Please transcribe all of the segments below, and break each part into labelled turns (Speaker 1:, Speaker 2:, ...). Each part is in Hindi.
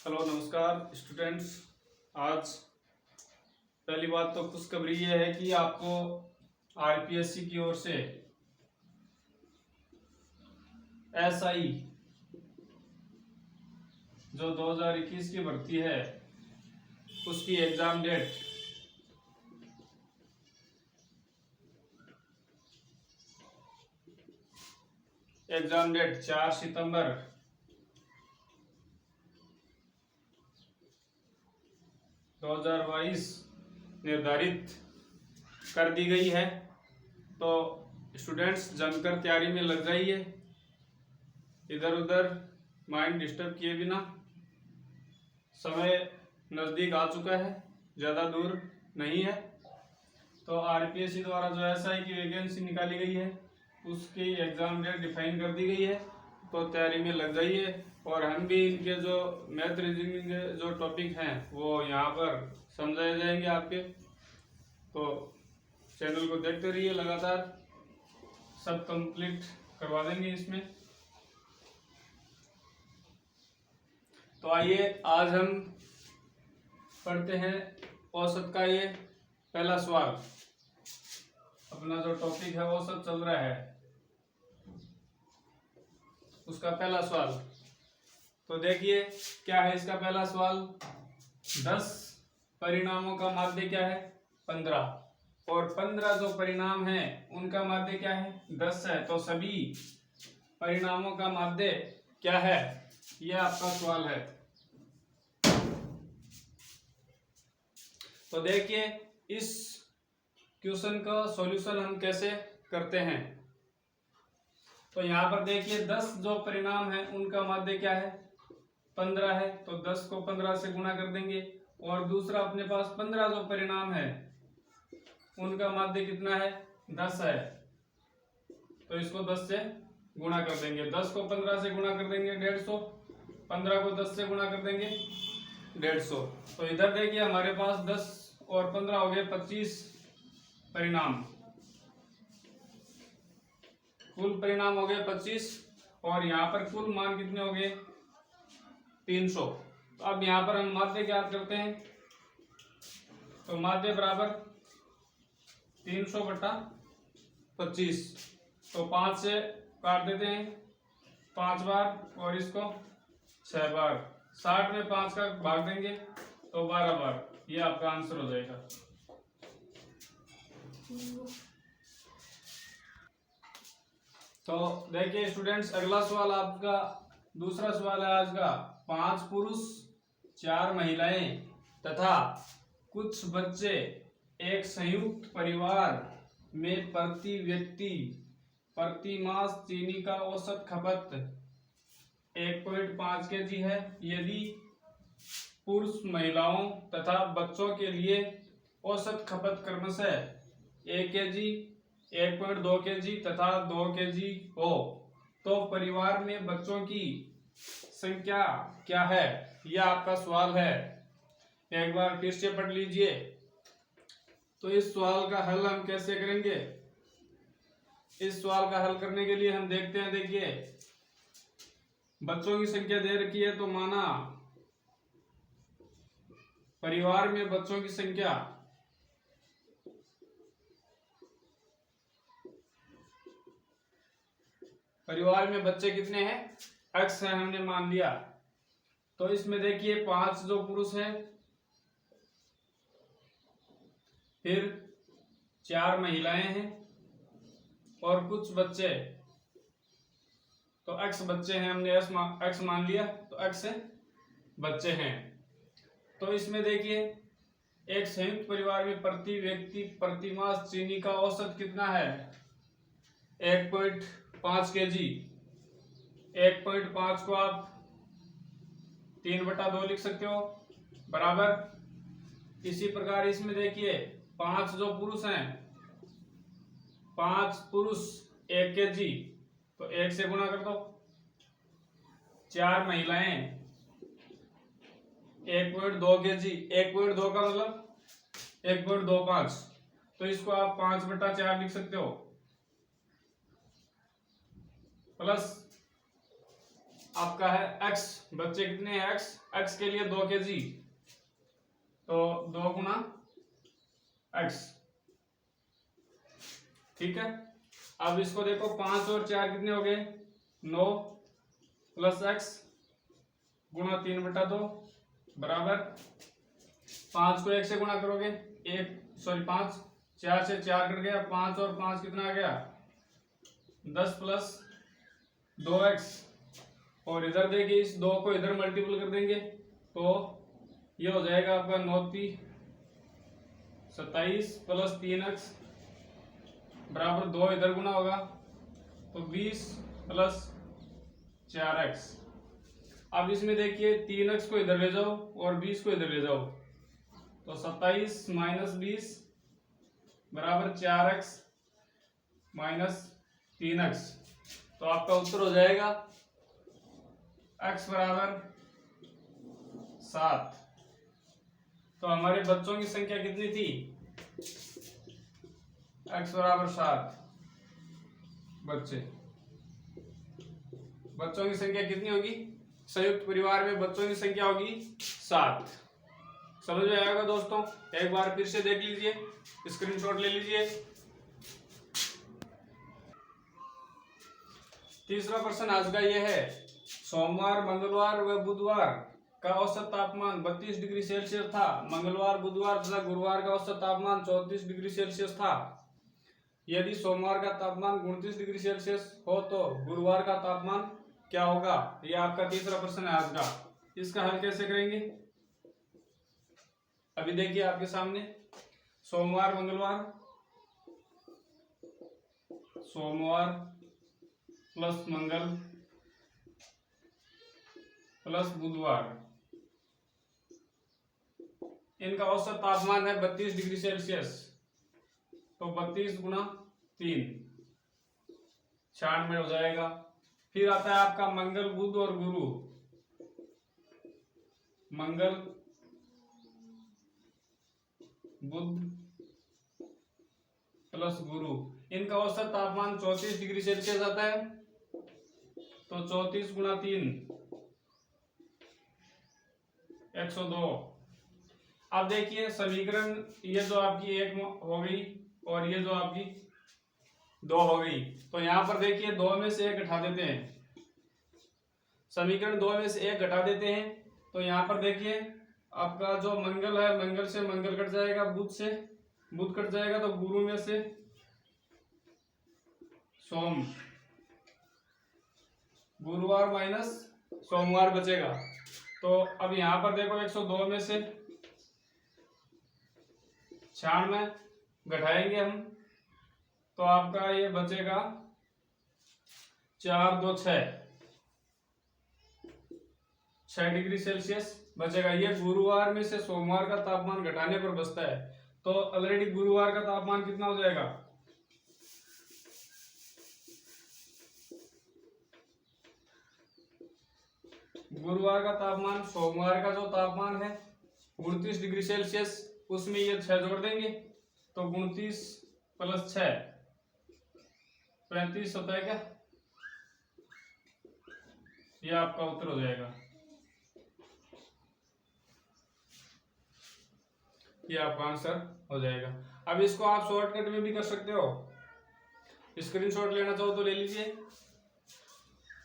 Speaker 1: हेलो नमस्कार स्टूडेंट्स। आज पहली बात तो खुशखबरी ये है कि आपको आरपीएससी की ओर से एसआई जो 2021 की भर्ती है उसकी एग्जाम डेट 4 सितंबर 2022 निर्धारित कर दी गई है। तो स्टूडेंट्स जमकर तैयारी में लग जाइए, इधर उधर माइंड डिस्टर्ब किए बिना। समय नज़दीक आ चुका है, ज़्यादा दूर नहीं है। तो आरपीएससी द्वारा जो एसआई की वैकेंसी निकाली गई है उसकी एग्ज़ाम डेट डिफाइन कर दी गई है। तो तैयारी में लग जाइए और हम भी इनके जो मैथ रीजनिंग के जो टॉपिक हैं वो यहाँ पर समझाए जाएंगे आपके। तो चैनल को देखते रहिए, लगातार सब कंप्लीट करवा देंगे इसमें। तो आइए आज हम पढ़ते हैं औसत का ये पहला सवाल। अपना जो टॉपिक है औसत चल रहा है उसका पहला सवाल। तो देखिए क्या है इसका पहला सवाल। 10 परिणामों का माध्य क्या है 15, और 15 जो परिणाम है उनका माध्य क्या है 10 है। तो सभी परिणामों का माध्य क्या है, यह आपका सवाल है। तो देखिए इस क्वेश्चन का सॉल्यूशन हम कैसे करते हैं। तो यहाँ पर देखिए 10 जो परिणाम है उनका माध्य क्या है 15 है। तो 10 को 15 से गुणा कर देंगे, और दूसरा अपने पास 15 जो परिणाम है उनका माध्य कितना है 10 है। तो इसको 10 से गुणा कर देंगे। 10 को 15 से गुणा कर देंगे 150, 15 को 10 से गुणा कर देंगे 150। तो इधर देखिए हमारे पास 10 और 15 हो गए 25 परिणाम, कुल परिणाम हो गए 25, और यहाँ पर कुल मान कितने हो गए 300। तो अब यहाँ पर हम माध्य ज्ञात करते हैं। तो माध्य बराबर 300 बटा 25। तो 5 से काट देते हैं 5 बार, और इसको 6 बार। 60 में 5 का भाग देंगे तो 12 बार। ये आपका आंसर हो जाएगा। तो देखिए स्टूडेंट्स अगला सवाल आपका दूसरा सवाल है आज का। 5 पुरुष 4 महिलाएं तथा कुछ बच्चे एक संयुक्त परिवार में प्रति व्यक्ति प्रति मास चीनी का औसत खपत 1.5 kg है। यदि पुरुष महिलाओं तथा बच्चों के लिए औसत खपत क्रमशः 1 kg 1.2 kg तथा 2 kg हो, तो परिवार में बच्चों की संख्या क्या है, यह आपका सवाल है। एक बार फिर से पढ़ लीजिए। तो इस सवाल का हल हम कैसे करेंगे। इस सवाल का हल करने के लिए हम देखते हैं। देखिए बच्चों की संख्या दे रखी है, तो माना परिवार में बच्चों की संख्या परिवार में बच्चे कितने हैं x है, हमने मान लिया। तो इसमें देखिए 5 जो पुरुष हैं, फिर 4 महिलाएं हैं और कुछ बच्चे। तो x बच्चे हैं, हमने x मान लिया, तो x से बच्चे हैं। तो इसमें देखिए एक संयुक्त परिवार में प्रति व्यक्ति प्रति मास चीनी का औसत कितना है 1.5 kg। 1.5 को आप 3/2 लिख सकते हो बराबर। इसी प्रकार इसमें देखिए 5 जो पुरुष हैं, 5 पुरुष 1 kg, तो 1 से गुणा कर दो। 4 महिलाएं 1.2 kg, 1.2 का मतलब 1.25, तो इसको आप 5/4 लिख सकते हो, प्लस आपका है x, बच्चे कितने हैं x के लिए 2 kg, तो 2 गुना x, ठीक है। अब इसको देखो 5 और 4 कितने हो गए 9 प्लस x गुणा 3/2 बराबर 5 को 1 से गुणा करोगे 5 4 से 4 कट गया, 5 और 5 कितना आ गया 10 प्लस 2x, और इधर देखिए इस 2 को इधर मल्टीपल कर देंगे तो ये हो जाएगा आपका 9 27 प्लस 3x बराबर 2 इधर गुना होगा तो 20 प्लस 4x। अब इसमें देखिए 3x को इधर ले जाओ और 20 को इधर ले जाओ तो 27 माइनस 20 बराबर 4x माइनस 3x, तो आपका उत्तर हो जाएगा x बराबर 7। तो हमारे बच्चों की संख्या कितनी थी x बराबर 7, बच्चों की संख्या कितनी होगी, संयुक्त परिवार में बच्चों की संख्या होगी 7। समझ में आएगा दोस्तों, एक बार फिर से देख लीजिए, स्क्रीनशॉट ले लीजिए। तीसरा प्रश्न आज का यह है, सोमवार मंगलवार व बुधवार का औसत तापमान 32 डिग्री सेल्सियस था। मंगलवार बुधवार तथा गुरुवार का औसत तापमान 34 डिग्री सेल्सियस था। यदि सोमवार का तापमान 29 डिग्री सेल्सियस हो तो गुरुवार का तापमान क्या होगा। यह आपका तीसरा प्रश्न है आज का। इसका हल कैसे करेंगे, अभी देखिए आपके सामने, सोमवार मंगलवार, सोमवार प्लस मंगल प्लस बुधवार, इनका औसत तापमान है 32 डिग्री सेल्सियस, तो 32 गुणा 3 96 हो जाएगा। फिर आता है आपका मंगल बुध और गुरु, मंगल बुध प्लस गुरु, इनका औसत तापमान 34 डिग्री सेल्सियस आता है, तो 34 गुणा 3 102। अब देखिए समीकरण, ये जो आपकी 1 हो गई और ये जो आपकी 2 हो गई, तो यहां पर देखिए 2 में से 1 घटा देते हैं, समीकरण 2 में से 1 घटा देते हैं, तो यहां पर देखिए आपका जो मंगल है, मंगल से मंगल कट जाएगा, बुध से बुध कट जाएगा, तो गुरु में से सोम, गुरुवार माइनस सोमवार बचेगा। तो अब यहां पर देखो 102 में से 96 घटाएंगे हम, तो आपका ये बचेगा 4 2 6 डिग्री सेल्सियस बचेगा। ये गुरुवार में से सोमवार का तापमान घटाने पर बचता है, तो ऑलरेडी गुरुवार का तापमान कितना हो जाएगा, गुरुवार का तापमान सोमवार का जो तापमान है 29 डिग्री सेल्सियस, उसमें ये 6 जोड़ देंगे, तो 29 प्लस 6 35 होता है क्या, ये आपका उत्तर हो जाएगा, ये आपका आंसर हो जाएगा। अब इसको आप शॉर्टकट में भी कर सकते हो, स्क्रीनशॉट लेना चाहो तो ले लीजिए।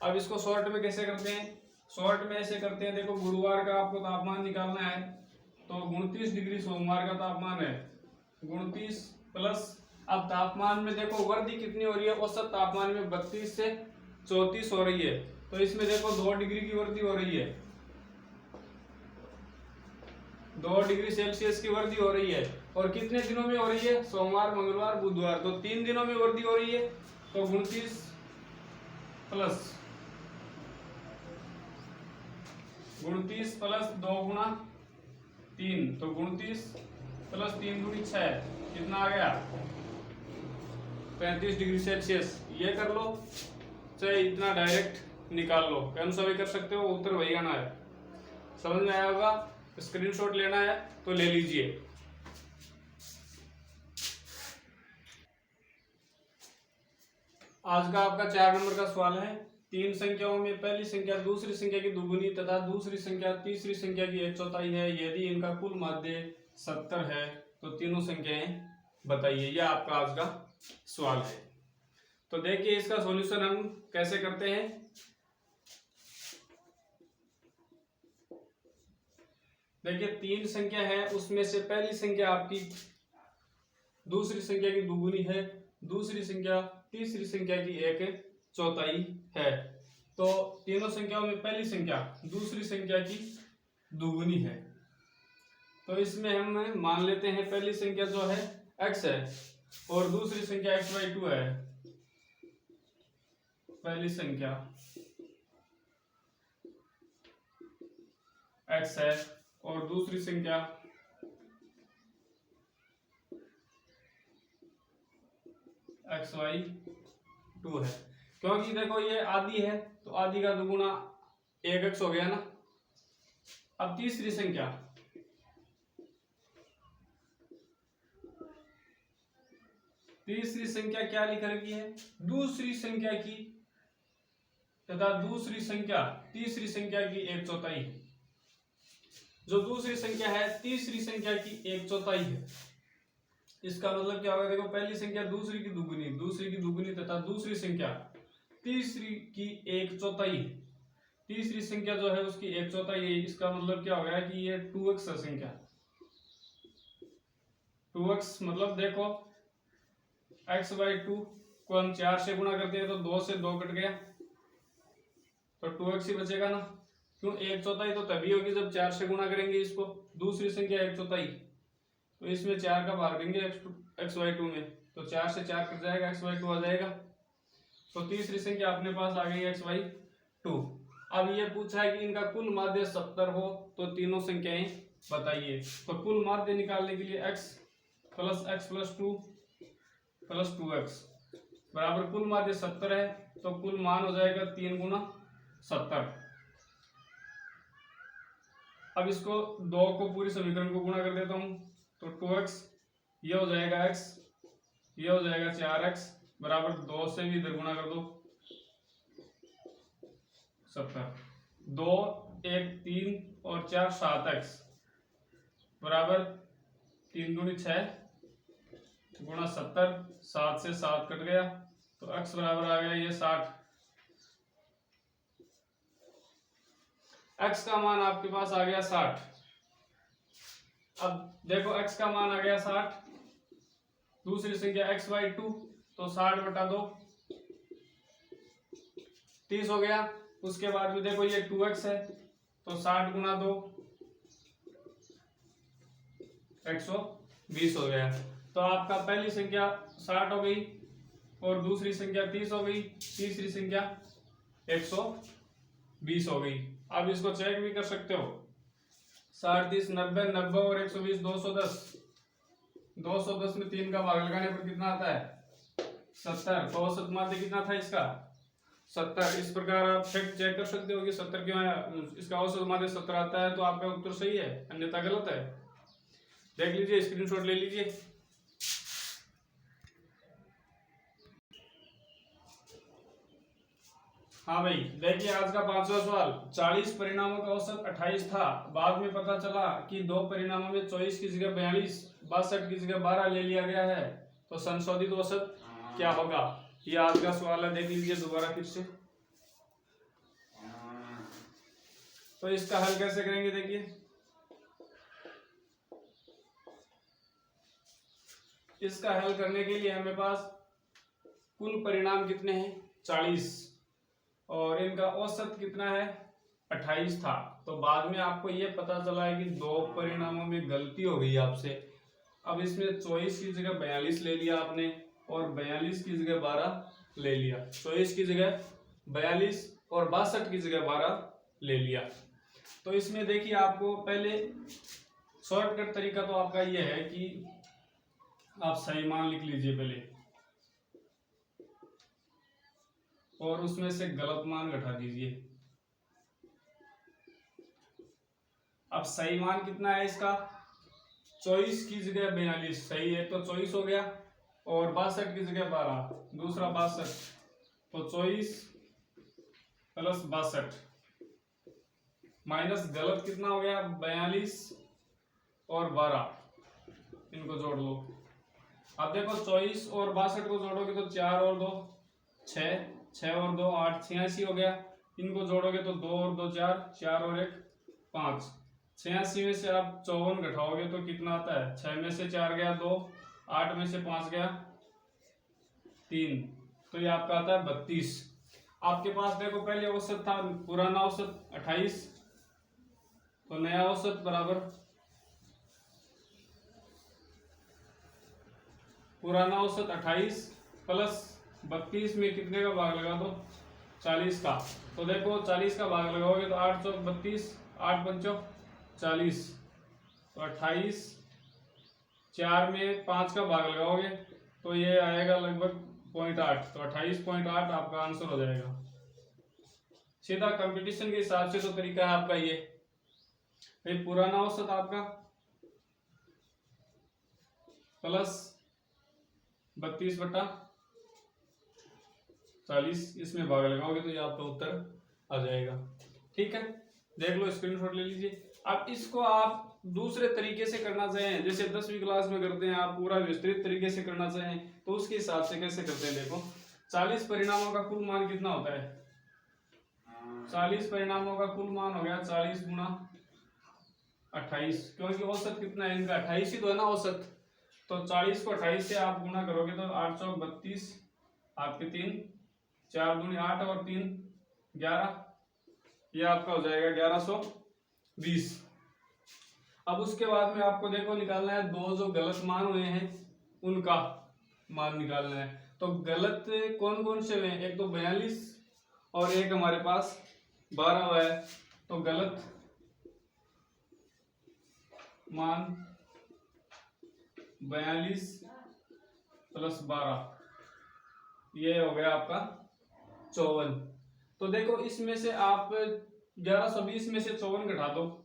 Speaker 1: अब इसको शॉर्ट में कैसे करते हैं, शॉर्ट में ऐसे करते हैं, देखो गुरुवार का आपको तापमान निकालना है, तो 29 डिग्री सोमवार का तापमान है, 29 प्लस, अब तापमान में देखो वृद्धि कितनी हो रही है, औसत तापमान में 32 से 34 हो रही है, तो इसमें देखो 2 डिग्री की वृद्धि हो रही है, 2 डिग्री सेल्सियस की वृद्धि हो रही है, और कितने दिनों में हो रही है, सोमवार मंगलवार बुधवार, तो 3 दिनों में वृद्धि हो रही है, तो 29 प्लस 2 गुणा 3, तो 29 प्लस 3 गुणी 6 कितना आ गया 35 डिग्री सेल्सियस। ये कर लो चाहे इतना डायरेक्ट निकाल लो, कौन सा भी कर सकते हो, उत्तर वही आना है। समझ में आया होगा, स्क्रीनशॉट लेना है तो ले लीजिए। आज का आपका 4 नंबर का सवाल है, तीन संख्याओं में पहली संख्या दूसरी संख्या की दुगुनी तथा दूसरी संख्या तीसरी संख्या की 1/4 है, यदि इनका कुल माध्य 70 है तो तीनों संख्याएं बताइए। यह आपका आज का सवाल है। तो देखिए इसका सॉल्यूशन हम कैसे करते हैं। देखिए तीन संख्या है, उसमें से पहली संख्या आपकी दूसरी संख्या की दुगुनी है, दूसरी संख्या तीसरी संख्या की 1/4 है। तो तीनों संख्याओं में पहली संख्या दूसरी संख्या की दुगुनी है, तो इसमें हम मान लेते हैं पहली संख्या जो है x है और दूसरी संख्या x/2 है। पहली संख्या x है और दूसरी संख्या x/2 है। क्योंकि देखो ये आधी है तो आधी का दुगुना 1x हो गया ना। अब तीसरी संख्या क्या लिख रखी है, दूसरी संख्या की तथा दूसरी संख्या तीसरी संख्या की 1/4 है। जो दूसरी संख्या है तीसरी संख्या की 1/4 है, इसका मतलब क्या होगा, देखो पहली संख्या दूसरी की दुगुनी तथा दूसरी संख्या तीसरी की 1/4 है। तीसरी संख्या जो है उसकी 1/4 है, इसका मतलब क्या हो गया कि ये 2x है संख्या। 2x मतलब देखो x/2 को हम 4 से गुणा करते हैं तो 2 से 2 कट गया तो 2x ही बचेगा ना। क्यों 1/4 तो तभी होगी जब 4 से गुणा करेंगे इसको, दूसरी संख्या 1/4 तो इसमें 4 का भाग देंगे x/2 में तो 4 से 4 कट जाएगा, x/2 आ जाएगा। तो तीसरी संख्या अपने पास आ गई x/2। अब ये पूछा है कि इनका कुल माध्य 70 हो तो तीनों संख्याएं बताइए। तो कुल माध्य निकालने के लिए x + x + 2 + 2x बराबर कुल माध्य 70 है, तो कुल मान हो जाएगा 3 × 70। अब इसको 2 को पूरी समीकरण को गुणा कर देता हूं तो 2x, ये हो जाएगा x, ये हो जाएगा 4x बराबर 2 से भी इधर गुणा कर दो 70। 2 1 3 और 4 7x बराबर 3 × 6 गुणा 70, 7 से 7 कट गया तो x बराबर आ गया ये 60। x का मान आपके पास आ गया 60। अब देखो x का मान आ गया 60, दूसरी संख्या x/2 तो 60/2 30 हो गया। उसके बाद में देखो ये 2x है तो 60 × 2 120 हो गया। तो आपका पहली संख्या 60 हो गई और दूसरी संख्या 30 हो गई, तीसरी संख्या 120 हो गई। अब इसको चेक भी कर सकते हो, 60 30 90 90 और 120 210। 210 में 3 का भाग लगाने पर कितना आता है 70। तो औसत माध्य कितना था इसका 70। इस प्रकार आप चेक कर सकते हो कि 70 क्यों आया, इसका औसत माध्य 70 आता है तो आपका उत्तर सही है, अन्यथा गलत है। देख लीजिए, स्क्रीनशॉट ले लीजिए। हाँ भाई देखिए आज का 5वां सवाल, 40 परिणामों का औसत 28 था, बाद में पता चला कि 2 परिणामों में 24 की जगह 42, 62 की जगह 12 ले लिया गया है, तो संशोधित औसत क्या होगा। ये आज का सवाल है, देख लीजिए दोबारा फिर से। तो इसका हल कैसे करेंगे, देखिए इसका हल करने के लिए हमें पास कुल परिणाम कितने हैं 40 और इनका औसत कितना है 28 था। तो बाद में आपको ये पता चला है कि 2 परिणामों में गलती हो गई आपसे। अब इसमें 24 की जगह 42 ले लिया आपने और 42 की जगह 12 ले लिया। 24 की जगह 42 और 62 की जगह 12 ले लिया। तो इसमें देखिए आपको पहले शॉर्टकट तरीका तो आपका ये है कि आप सही मान लिख लीजिए पहले और उसमें से गलत मान घटा दीजिए। अब सही मान कितना है इसका 24 की जगह 42 सही है तो 24 हो गया और 62 की जगह 12 दूसरा 62 तो 24 प्लस 62 माइनस गलत कितना हो गया 42 और 12, इनको जोड़ लो। अब देखो 24 और 62 को जोड़ोगे तो 4 और 2 6, 6 और 2 8, 86 हो गया। इनको जोड़ोगे तो 2 और 2 4, 4 और 1 5। 86 में से आप 54 घटाओगे तो कितना आता है? 6 में से 4 गया 2, 8 में से 5 गया 3, तो ये आपका आता है 32। आपके पास देखो पहले औसत था, पुराना औसत 28, तो नया औसत बराबर पुराना औसत 28 प्लस 32 में कितने का भाग लगा दो? 40 का। तो देखो 40 का भाग लगाओगे तो 8 चौक 32, 8 पंचो 40, तो 28, 4 में 5 का भाग लगाओगे तो ये आएगा लगभग 0.8, तो 28.8 आपका आंसर हो जाएगा। सीधा कंपटीशन के हिसाब से तो तरीका है आपका ये। भाई पुराना औसत आपका प्लस 32/40, इसमें भाग लगाओगे तो ये आपका उत्तर आ जाएगा। ठीक है, देख लो, स्क्रीनशॉट ले लीजिए। अब इसको आप दूसरे तरीके से करना चाहें, जैसे 10वीं क्लास में करते हैं, आप पूरा विस्तृत तरीके से करना चाहें तो उसके हिसाब से कैसे करते हैं। देखो 40 परिणामों का कुल मान कितना होता है? 40 परिणामों का कुल मान हो गया 40 गुना 28, क्योंकि औसत कितना है इनका? 28 ही तो है ना औसत। तो 40 को 28 से आप गुना करोगे तो 8 चौक 32, आपके 3, 4 दूनी 8 और 3 11, ये आपका हो जाएगा 1120। अब उसके बाद में आपको देखो निकालना है दो जो गलत मान हुए हैं उनका मान निकालना है। तो गलत कौन कौन से हुए हैं? एक तो 42 और एक हमारे पास 12 हुआ है। तो गलत मान 42 प्लस 12, ये हो गया आपका 54। तो देखो इसमें से आप 1120 में से 54 घटा दो,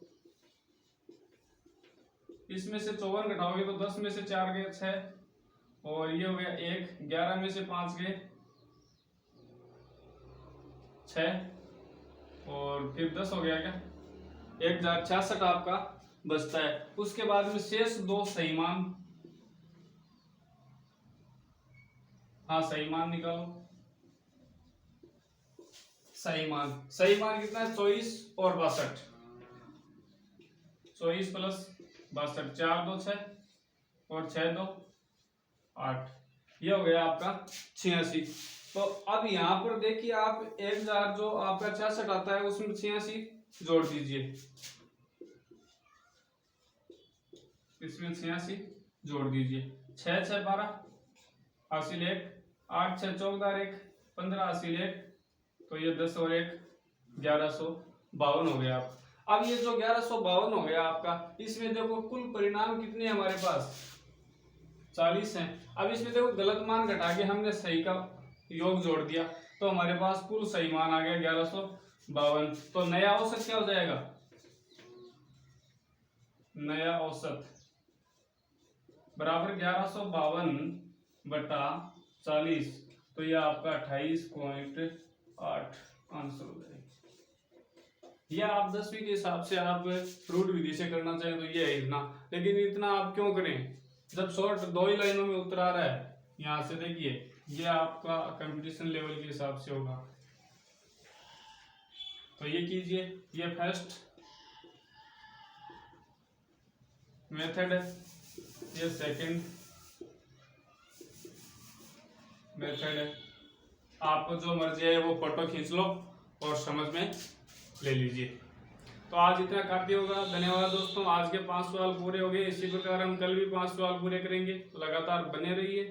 Speaker 1: इसमें से 54 घटाओगे तो 10 में से 4 गए 6, और ये हो गया 1, 11 में से 5 गए 6, और फिर 10 हो गया क्या? 1066 आपका बचता है। उसके बाद में शेष दो सही मान, हाँ सही मान निकालो। सही मान कितना है? 24 और 62, 24 प्लस 62, 4 2 6 और 6 2 8, ये हो गया आपका 86। तो अब यहाँ पर देखिए आप 1000 जो आपका 66 आता है उसमें 86 जोड़ दीजिए, इसमें 86 जोड़ दीजिए। 6 6 12 हासिल 1, 8 6 14 1 15 हासिल 1, तो ये 10 और 1 1152 हो गया। अब ये जो 1152 हो गया आपका, इसमें देखो कुल परिणाम कितने हमारे पास? 40 हैं। अब इसमें देखो गलत मान घटा के हमने सही का योग जोड़ दिया तो हमारे पास कुल सही मान आ गया 1152। तो नया औसत क्या हो जाएगा? नया औसत बराबर 1152/40, तो ये आपका 28.8 आंसर हो जाएगा। या आप 10वीं के हिसाब से आप फ्रूट विधि से करना चाहें तो ये है इतना, लेकिन इतना आप क्यों करें जब शॉर्ट 2 ही लाइनों में उत्तर आ रहा है। यहाँ से देखिए ये आपका कंपटीशन लेवल के हिसाब से होगा, तो ये कीजिए। ये फर्स्ट मेथड है, ये सेकंड मेथड है। आपको जो मर्जी है वो फोटो खींच लो और समझ में ले लीजिए। तो आज इतना काफी होगा। धन्यवाद दोस्तों, आज के 5 सवाल पूरे हो गए। इसी प्रकार हम कल भी 5 सवाल पूरे करेंगे। लगातार बने रहिए।